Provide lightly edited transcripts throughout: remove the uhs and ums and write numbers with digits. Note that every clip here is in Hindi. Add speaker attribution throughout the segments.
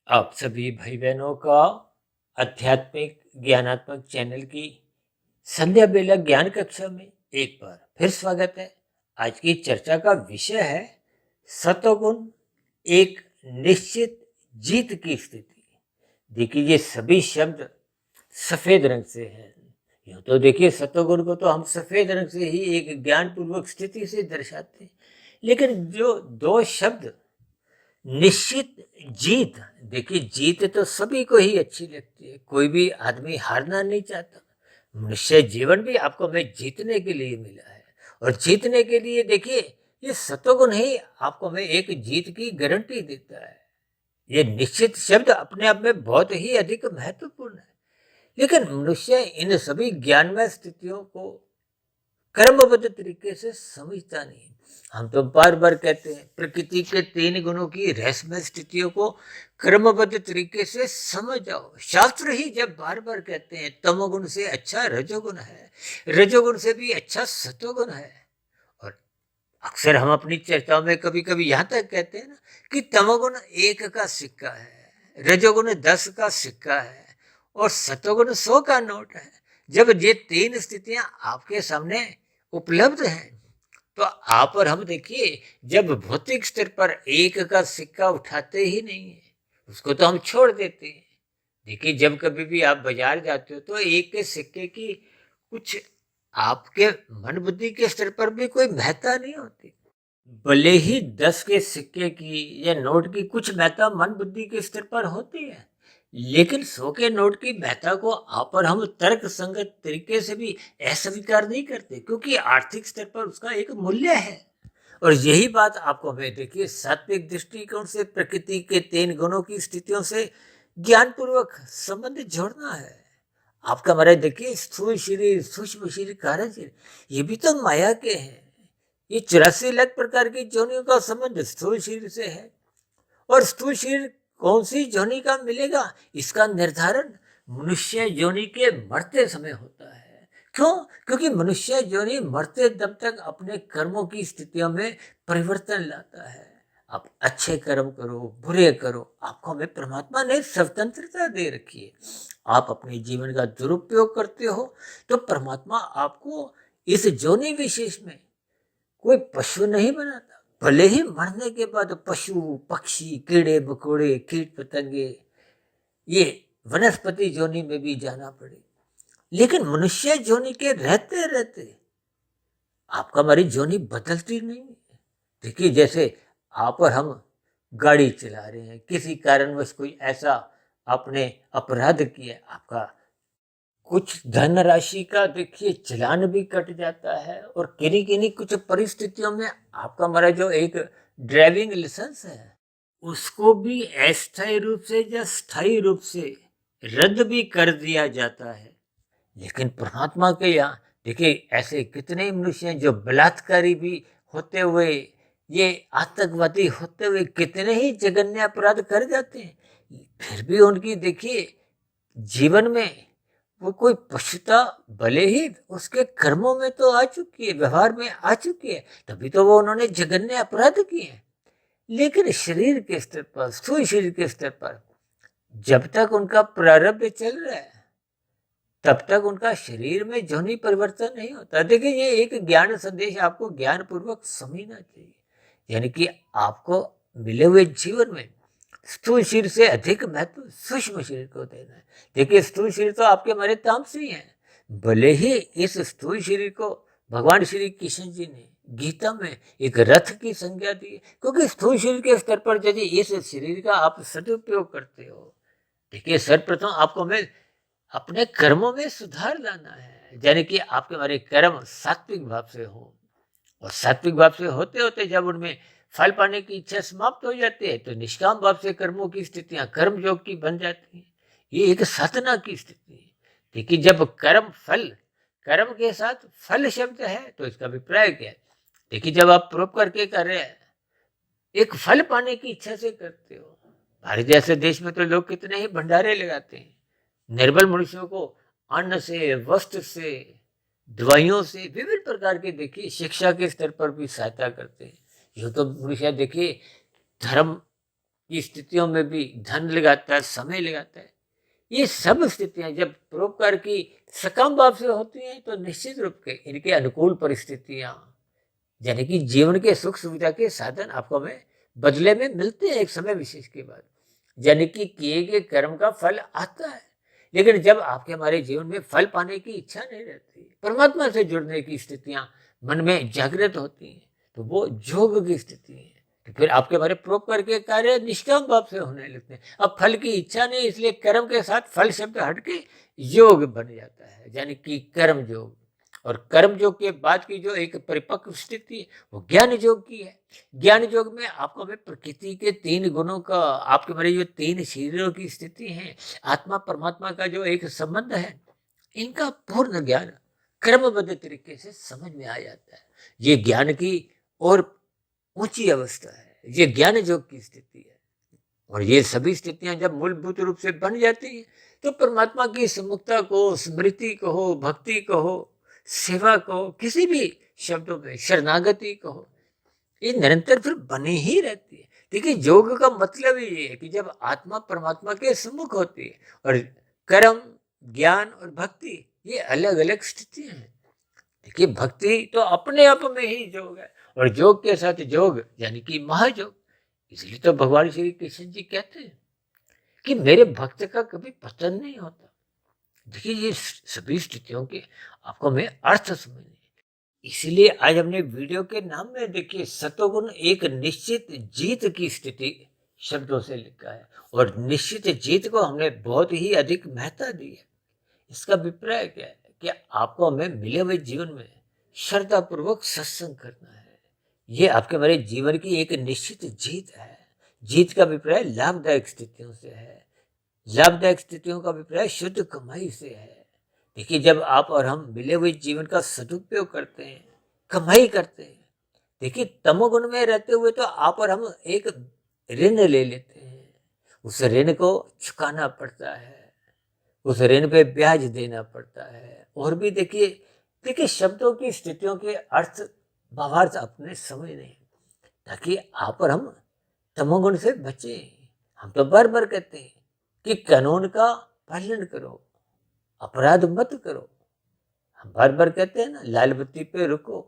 Speaker 1: आप सभी भाई बहनों का आध्यात्मिक ज्ञानात्मक चैनल की संध्या बेला ज्ञान कक्षा में एक बार फिर स्वागत है। आज की चर्चा का विषय है सतोगुण एक निश्चित जीत की स्थिति। देखिए, ये सभी शब्द सफेद रंग से हैं। यूं तो देखिए, सतोगुण को तो हम सफेद रंग से ही एक ज्ञानपूर्वक स्थिति से दर्शाते हैं, लेकिन जो दो शब्द निश्चित जीत, देखिए जीत तो सभी को ही अच्छी लगती है, कोई भी आदमी हारना नहीं चाहता। मनुष्य जीवन भी आपको हमें जीतने के लिए मिला है, और जीतने के लिए देखिए ये सतोगुण ही आपको हमें एक जीत की गारंटी देता है। ये निश्चित शब्द अपने आप में बहुत ही अधिक महत्वपूर्ण है, लेकिन मनुष्य इन सभी ज्ञानमय स्थितियों को क्रमबद्ध तरीके से समझता नहीं। हम तो बार बार कहते हैं प्रकृति के तीन गुणों की रहस्यमय स्थितियों को क्रमबद्ध तरीके से समझ जाओ। शास्त्र ही जब बार बार कहते हैं तमोगुण से अच्छा रजोगुण है, रजोगुण से भी अच्छा सतोगुण है। और अक्सर हम अपनी चर्चाओं में कभी कभी यहाँ तक कहते हैं ना कि तमोगुण 1 का सिक्का है, रजोगुण 10 का सिक्का है, और सतोगुण 100 का नोट है। जब ये तीन स्थितियां आपके सामने उपलब्ध हैं, तो आप और हम देखिए जब भौतिक स्तर पर 1 का सिक्का उठाते ही नहीं है, उसको तो हम छोड़ देते हैं। देखिए, जब कभी भी आप बाजार जाते हो तो 1 के सिक्के की कुछ आपके मन बुद्धि के स्तर पर भी कोई महत्ता नहीं होती। भले ही 10 के सिक्के की या नोट की कुछ महत्ता मन बुद्धि के स्तर पर होती है, लेकिन 100 के नोट की महत्ता को आप और हम तर्क संगत तरीके से भी अस्वीकार नहीं करते, क्योंकि आर्थिक स्तर पर उसका एक मूल्य है। और यही बात आपको हमें देखिए सात्विक दृष्टिकोण से प्रकृति के 3 गुणों की स्थितियों से ज्ञानपूर्वक संबंध जोड़ना है। आपका हमारा देखिए स्थूल शरीर, सूक्ष्म शरीर, कारण शरीर, ये भी तो माया के हैं। ये 84 लाख प्रकार की योनियों का संबंध स्थूल शरीर से है, और स्थूल शरीर कौन सी योनि का मिलेगा, इसका निर्धारण मनुष्य योनि के मरते समय होता है। क्यों? क्योंकि मनुष्य योनि मरते दम तक अपने कर्मों की स्थितियों में परिवर्तन लाता है। आप अच्छे कर्म करो, बुरे करो, आपको हमें परमात्मा ने स्वतंत्रता दे रखी है। आप अपने जीवन का दुरुपयोग करते हो तो परमात्मा आपको इस योनि विशेष में कोई पशु नहीं बनाता। भले ही मरने के बाद पशु, पक्षी, कीड़े मकोड़े, कीट पतंगे, ये वनस्पति जोनी में भी जाना पड़े, लेकिन मनुष्य जोनी के रहते रहते आपका हमारी जोनी बदलती नहीं। देखिए, जैसे आप और हम गाड़ी चला रहे हैं, किसी कारणवश कोई ऐसा आपने अपराध किया, आपका कुछ धनराशि का देखिए चलान भी कट जाता है, और किन्हीं किन्हीं कुछ परिस्थितियों में आपका हमारा जो एक ड्राइविंग लाइसेंस है उसको भी अस्थायी रूप से या स्थायी रूप से रद्द भी कर दिया जाता है। लेकिन परमात्मा के यहाँ देखिए ऐसे कितने मनुष्य हैं जो बलात्कारी भी होते हुए, ये आतंकवादी होते हुए कितने ही जघन्य अपराध कर जाते हैं, फिर भी उनकी देखिए जीवन में वो कोई पशुता भले ही उसके कर्मों में तो आ चुकी है, व्यवहार में आ चुकी है, तभी तो वो उन्होंने जघन्य अपराध किए हैं। लेकिन शरीर के स्तर पर, स्थूल शरीर के स्तर पर जब तक उनका प्रारब्ध चल रहा है तब तक उनका शरीर में जोनी परिवर्तन नहीं होता। देखिए, ये एक ज्ञान संदेश आपको ज्ञान पूर्वक समझना चाहिए। यानी कि आपको मिले हुए जीवन में स्थूल शरीर से अधिक महत्व सूक्ष्म शरीर को देना है। देखिए, स्थूल शरीर तो आपके हमारे तामसी हैं, भले ही इस स्थूल शरीर को भगवान श्री कृष्ण जी ने गीता में एक रथ की संज्ञा दी है, क्योंकि स्थूल शरीर के स्तर पर यदि इस शरीर का आप सदुपयोग करते हो, देखिए सर्वप्रथम आपको मैं अपने कर्मों में सुधार लाना है, यानी कि आपके हमारे कर्म सात्विक भाव से हो, और सात्विक भाव से होते होते जब उनमें फल पाने की इच्छा समाप्त हो जाती है तो निष्काम भाव से कर्मों की स्थितियां कर्म योग की बन जाती है। ये एक साधना की स्थिति है। देखिए, जब कर्म फल, कर्म के साथ फल शब्द है तो इसका अभिप्राय क्या है? देखिए, जब आप परोपकार के कर रहे हैं, एक फल पाने की इच्छा से करते हो। भारत जैसे देश में तो लोग कितने ही भंडारे लगाते हैं, निर्बल मनुष्यों को अन्न से, वस्त्र से, दवाइयों से, विभिन्न प्रकार के देखिए शिक्षा के स्तर पर भी सहायता करते हैं। यूँ तो मनुष्य देखिए धर्म की स्थितियों में भी धन लगाता है, समय लगाता है। ये सब स्थितियां जब परोपकार की सकाम भाव से होती हैं तो निश्चित रूप से इनके अनुकूल परिस्थितियां यानी कि जीवन के सुख सुविधा के साधन आपको हमें बदले में मिलते हैं एक समय विशेष के बाद। यानी कि किए गए कर्म का फल आता है, लेकिन जब आपके हमारे जीवन में फल पाने की इच्छा नहीं रहती, परमात्मा से जुड़ने की स्थितियां मन में जागृत होती हैं, तो वो योग की स्थिति है। तो फिर आपके हमारे परोपकार के कार्य निष्काम भाव से होने लगते हैं। अब फल की इच्छा नहीं, इसलिए कर्म के साथ फल शब्द हटके योग बन जाता है, यानी कि कर्म योग। और कर्म योग के बाद की जो एक परिपक्व स्थिति है वो ज्ञान योग की है। ज्ञान योग में आपको हमें प्रकृति के 3 गुणों का, आपके हमारे जो 3 शरीरों की स्थिति है, आत्मा परमात्मा का जो एक संबंध है, इनका पूर्ण ज्ञान क्रमबद्ध तरीके से समझ में आ जाता है। ये ज्ञान की और ऊंची अवस्था है, ये ज्ञान योग की स्थिति है। और ये सभी स्थितियां जब मूलभूत रूप से बन जाती हैं तो परमात्मा की सम्मुखता को, स्मृति कहो, भक्ति कहो, सेवा कहो, किसी भी शब्दों में शरणागति कहो, ये निरंतर फिर बनी ही रहती है। देखिए योग का मतलब ही ये है कि जब आत्मा परमात्मा के सम्मुख होती है और कर्म, ज्ञान और भक्ति ये अलग अलग स्थितियां हैं। देखिए भक्ति तो अपने आप में ही योग है और योग के साथ योग यानी कि महायोग। इसलिए तो भगवान श्री कृष्ण जी कहते हैं कि मेरे भक्त का कभी पतन नहीं होता। देखिए ये सभी स्थितियों के आपको हमें अर्थ समझने, इसीलिए आज हमने वीडियो के नाम में देखिए सतोगुण एक निश्चित जीत की स्थिति शब्दों से लिखा है और निश्चित जीत को हमने बहुत ही अधिक महत्ता दी है। इसका अभिप्राय क्या है कि आपको हमें मिले हुए जीवन में श्रद्धा पूर्वक सत्संग करना है। ये आपके हमारे जीवन की एक निश्चित जीत है। जीत का अभिप्राय लाभदायक स्थितियों से है, लाभदायक स्थितियों का अभिप्राय शुद्ध कमाई से है। देखिए जब आप और हम मिले हुए जीवन का सदुपयोग करते हैं, कमाई करते हैं, देखिए तमोगुण में रहते हुए तो आप और हम एक ऋण ले लेते हैं, उस ऋण को चुकाना पड़ता है, उस ऋण पे ब्याज देना पड़ता है। और भी देखिए देखिए शब्दों की स्थितियों के अर्थ भावार्थ अपने समझ नहीं, ताकि आप और हम तमोगुण से बचे। हम तो बार बार कहते हैं कि कानून का पालन करो, अपराध मत करो। हम बार बार कहते हैं ना, लाल बत्ती पे रुको,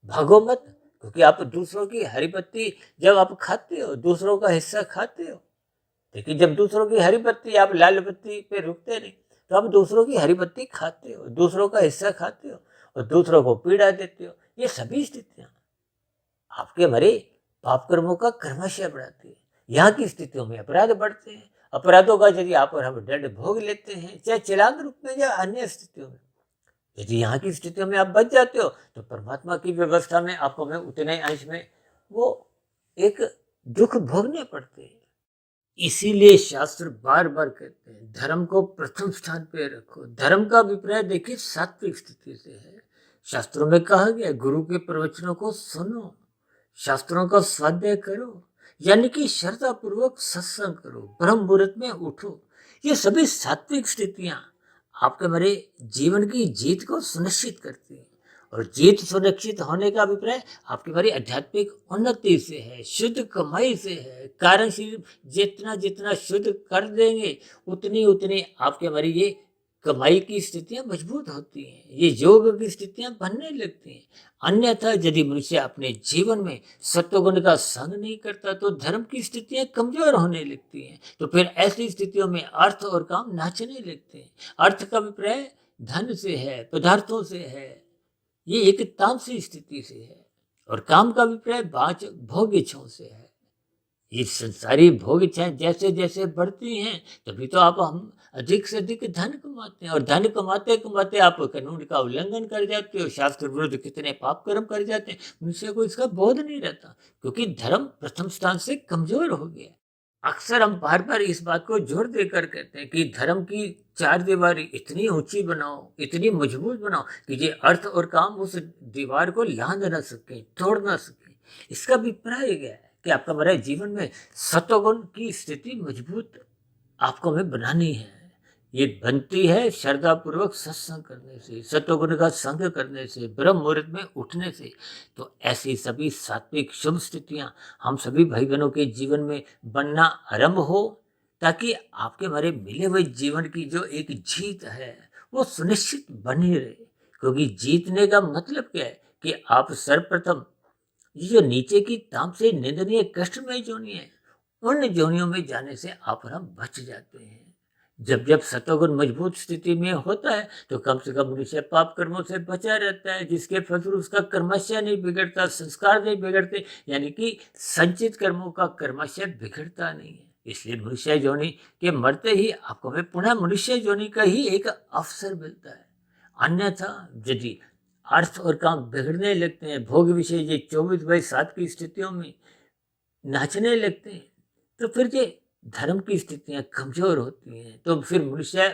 Speaker 1: भागो मत, क्योंकि आप दूसरों की हरी बत्ती जब आप खाते हो, दूसरों का हिस्सा खाते हो। लेकिन जब दूसरों की हरी बत्ती, आप लाल बत्ती पे रुकते नहीं, तो आप दूसरों की हरी बत्ती खाते हो, दूसरों का हिस्सा खाते हो और दूसरों को पीड़ा देते हो। ये सभी स्थितियां आपके हमारे पाप कर्मों का क्रमशः बढ़ाती है। यहाँ की स्थितियों में अपराध बढ़ते हैं। अपराधों का यदि आप और हम दंड भोग लेते हैं, चाहे चलान रूप में या अन्य स्थितियों में, यदि यहाँ की स्थितियों में आप बच जाते हो तो परमात्मा की व्यवस्था में आपको हमें उतने अंश में वो एक दुख भोगने पड़ते हैं। इसीलिए शास्त्र बार बार कहते हैं धर्म को प्रथम स्थान पे रखो। धर्म का अभिप्राय देखिए सात्विक स्थिति से है। शास्त्रों में कहा गया गुरु के प्रवचनों को सुनो, शास्त्रों का स्वाध्याय करो, यानी कि श्रद्धा पूर्वक सत्संग करो, ब्रह्म मुहूर्त में उठो। ये सभी सात्विक स्थितियां आपके हमारे जीवन की जीत को सुनिश्चित करती हैं। और जीत सुनिश्चित होने का अभिप्राय आपकी हमारी आध्यात्मिक उन्नति से है, शुद्ध कमाई से है। कारण शरीर जितना जितना शुद्ध कर देंगे उतनी उतनी आपके हमारी ये कमाई की स्थितियां मजबूत होती हैं, ये योग की स्थितियां बनने लगती हैं। अन्यथा यदि मनुष्य अपने जीवन में सत्वगुण का संग नहीं करता तो धर्म की स्थितियां कमजोर होने लगती हैं। तो फिर ऐसी स्थितियों में अर्थ और काम नाचने लगते हैं। अर्थ का अभिप्राय धन से है, पदार्थों से है, ये एक तामसी स्थिति से है। और काम का अभिप्राय बाच भोग इच्छाओं से है। ये संसारी भोग इच्छाएं जैसे जैसे बढ़ती हैं तभी तो आप हम अधिक से अधिक धन कमाते हैं, और धन कमाते कमाते आप कानून का उल्लंघन कर जाते हो, शास्त्र विरुद्ध कितने पाप कर्म कर जाते हैं, मनुष्य को इसका बोध नहीं रहता, क्योंकि धर्म प्रथम स्थान से कमजोर हो गया। अक्सर हम बार बार इस बात को जोर देकर कहते हैं कि धर्म की चार दीवारी इतनी ऊंची बनाओ, इतनी मजबूत बनाओ कि ये अर्थ और काम उस दीवार को लांघ ना सके, तोड़ ना सके। इसका अभिप्राय क्या है कि आपका हमारे जीवन में सत्वगुण की स्थिति मजबूत आपको हमें बनानी है। ये बनती है श्रद्धा पूर्वक सत्संग करने से, सतोगुण का संग करने से, ब्रह्म मुहूर्त में उठने से। तो ऐसी सभी सात्विक शुभ स्थितियां हम सभी भाई बहनों के जीवन में बनना आरंभ हो, ताकि आपके हमारे मिले हुए जीवन की जो एक जीत है वो सुनिश्चित बनी रहे। क्योंकि जीतने का मतलब क्या है कि आप सर्वप्रथम ये जो नीचे की ताप से निंदनीय कष्टमय जोनि है, उन जोनियों में जाने से आप और हम बच जाते हैं। जब जब सतोगुण मजबूत स्थिति में होता है तो कम से कम मनुष्य पाप कर्मों से बचा रहता है, जिसके फलस्वरूप उसका कर्मशय नहीं बिगड़ता, संस्कार नहीं बिगड़ते, यानी कि संचित कर्मों का कर्मशय बिगड़ता नहीं है। इसलिए मनुष्य योनि के मरते ही आपको हमें पुनः मनुष्य योनि का ही एक अवसर मिलता है। अन्यथा यदि अर्थ और काम बिगड़ने लगते हैं, भोग विषय ये 24/7 की स्थितियों में नाचने लगते हैं, तो फिर ये धर्म की स्थितियां कमजोर होती हैं। तो फिर मनुष्य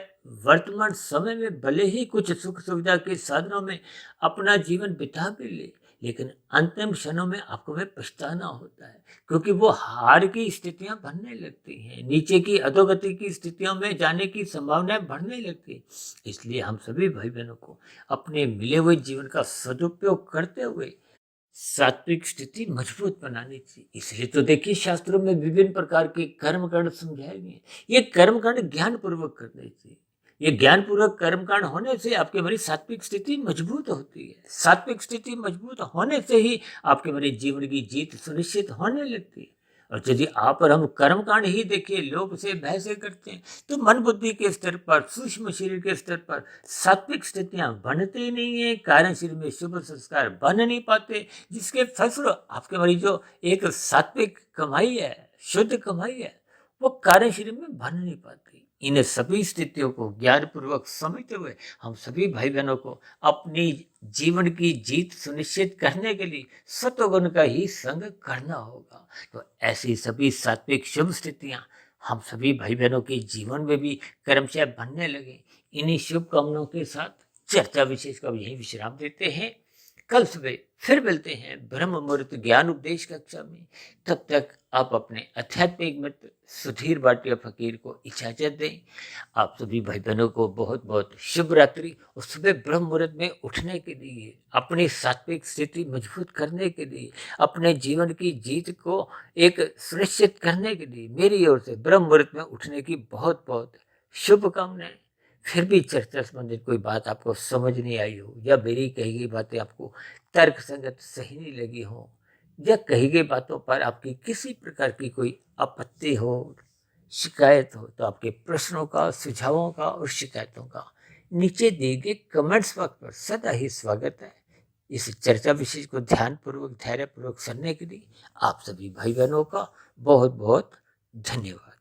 Speaker 1: वर्तमान समय में भले ही कुछ सुख सुविधा के साधनों में अपना जीवन बिता भी ले, लेकिन अंतिम क्षणों में आपको वह पछताना होता है, क्योंकि वो हार की स्थितियां बनने लगती हैं, नीचे की अधोगति की स्थितियों में जाने की संभावनाएं बढ़ने लगती है। इसलिए हम सभी भाई बहनों को अपने मिले हुए जीवन का सदुपयोग करते हुए सात्विक स्थिति मजबूत बनानी चाहिए। इसलिए तो देखिए शास्त्रों में विभिन्न प्रकार के कर्मकांड समझाए गए हैं। ये कर्मकांड ज्ञान पूर्वक करने चाहिए। ये ज्ञान पूर्वक कर्मकांड होने से आपके हमारी सात्विक स्थिति मजबूत होती है। सात्विक स्थिति मजबूत होने से ही आपके हमारे जीवन की जीत सुनिश्चित होने लगती है। और यदि आप और हम कर्मकांड ही देखिए, लोभ से भय से करते हैं, तो मन बुद्धि के स्तर पर, सूक्ष्म शरीर के स्तर पर सात्विक स्थितियां बनते ही नहीं है, कारण शरीर में शुभ संस्कार बन नहीं पाते, जिसके फलस्वरूप आपके हमारी जो एक सात्विक कमाई है, शुद्ध कमाई है, वो कार्य शरीर में बन नहीं पाती। इन सभी स्थितियों को ज्ञान पूर्वक समझते हुए हम सभी भाई बहनों को अपनी जीवन की जीत सुनिश्चित करने के लिए सत्वगुण का ही संग करना होगा। तो ऐसी सभी सात्विक शुभ स्थितियां हम सभी भाई बहनों के जीवन में भी क्रमशः बनने लगे। इन्हीं शुभकामनाओं के साथ चर्चा विशेष का यही विश्राम देते हैं। कल सुबह फिर मिलते हैं ब्रह्म मुहूर्त ज्ञान उपदेश कक्षा में। तब तक आप अपने आध्यात्मिक मित्र सुधीर भाटिया फकीर को इजाजत दें। आप सभी भाई बहनों को बहुत बहुत शुभ रात्रि। और सुबह ब्रह्म मुहूर्त में उठने के लिए, अपनी सात्विक स्थिति मजबूत करने के लिए, अपने जीवन की जीत को एक सुनिश्चित करने के लिए मेरी ओर से ब्रह्म मुहूर्त में उठने की बहुत बहुत शुभकामनाएं। फिर भी चर्चा संबंधित कोई बात आपको समझ नहीं आई हो, या मेरी कही गई बातें आपको तर्क संगत सही नहीं लगी हो, या कही गई बातों पर आपकी किसी प्रकार की कोई आपत्ति हो, शिकायत हो, तो आपके प्रश्नों का, सुझावों का और शिकायतों का नीचे दिए गए कमेंट्स बॉक्स पर सदा ही स्वागत है। इस चर्चा विशेष को ध्यानपूर्वक, धैर्यपूर्वक सुनने के लिए आप सभी भाई बहनों का बहुत बहुत धन्यवाद।